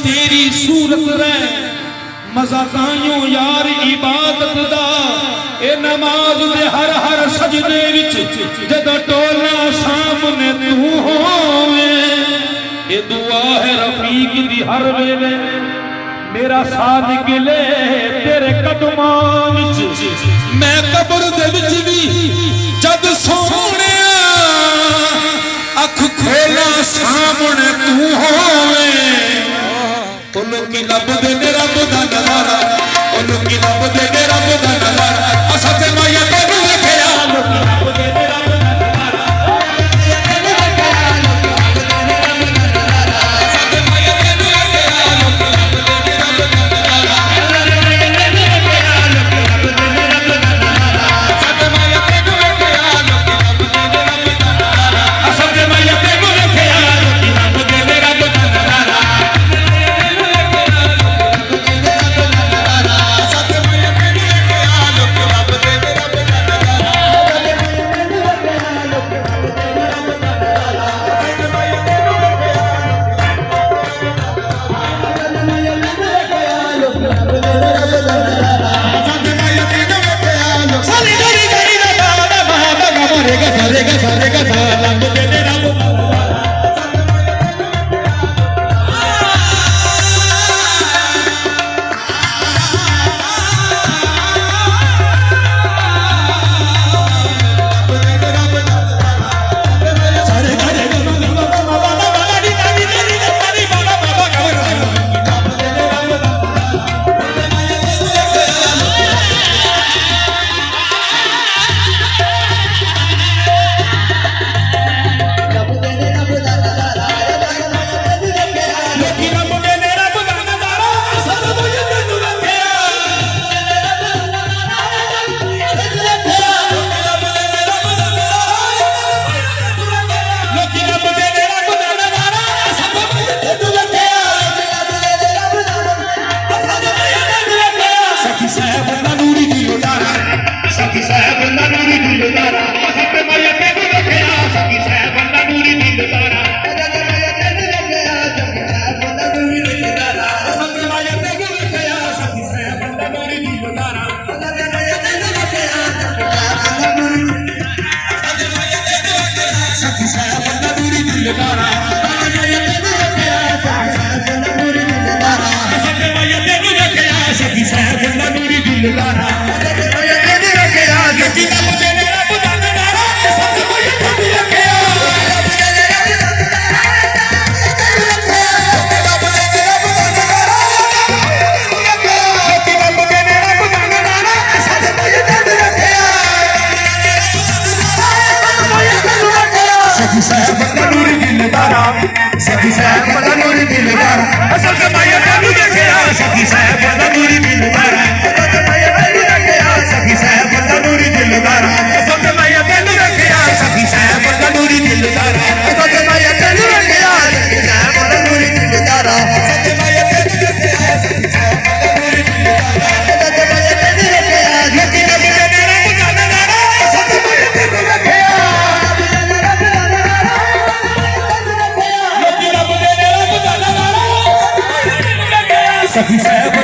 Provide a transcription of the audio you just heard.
तेरी सूरत रह मजा ताइयों यार इबादत दा ए नमाज दे हर हर सजदे विच जदों टोला सामने तू होवे ए दुआ है रफीक दी हर वेले मेरा साथ निकले तेरे कदमां विच मैं कब्र दे विच भी जद सोहणिया अख खोला सामने तू होवे ओ लोकी लभदे ने रब दा नज़ारा ओ लोकी लभदे ने रब दा नज़ारा असां ते माया तैनूं वेखिया लोकी लभदे ने रब दा नज़ारा असां ते माया तैनूं वेखिया लोकी लभदे ने रब दा नज़ारा असां ते माया तैनूं वेखिया लोकी लभदे ने रब दा नज़ारा असां ते माया तैनूं वेखिया लोकी लभदे ने रब दा नज़ारा सखी साहब बड़ा नूरी दिलदारा असल के माया तैनूं वेखिया सखी साहब बड़ा नूरी दिलदारा असल के माया तैनूं वेखिया सखी साहब बड़ा नूरी दिलदारा असल के माया तैनूं वेखिया सखी साहब बड़ा नूरी दिलदारा असल के माया तैनूं वेखिया सखी साहब बड़ा नूरी दिलदारा असल के माया तैनूं वेखिया सखी साहब बड़ा नूरी दिलदारा असल के माया तैनूं वेखिया लोकी लभदे ने रब दा नज़ारा असल के माया तैनूं वेखिया सखी साहब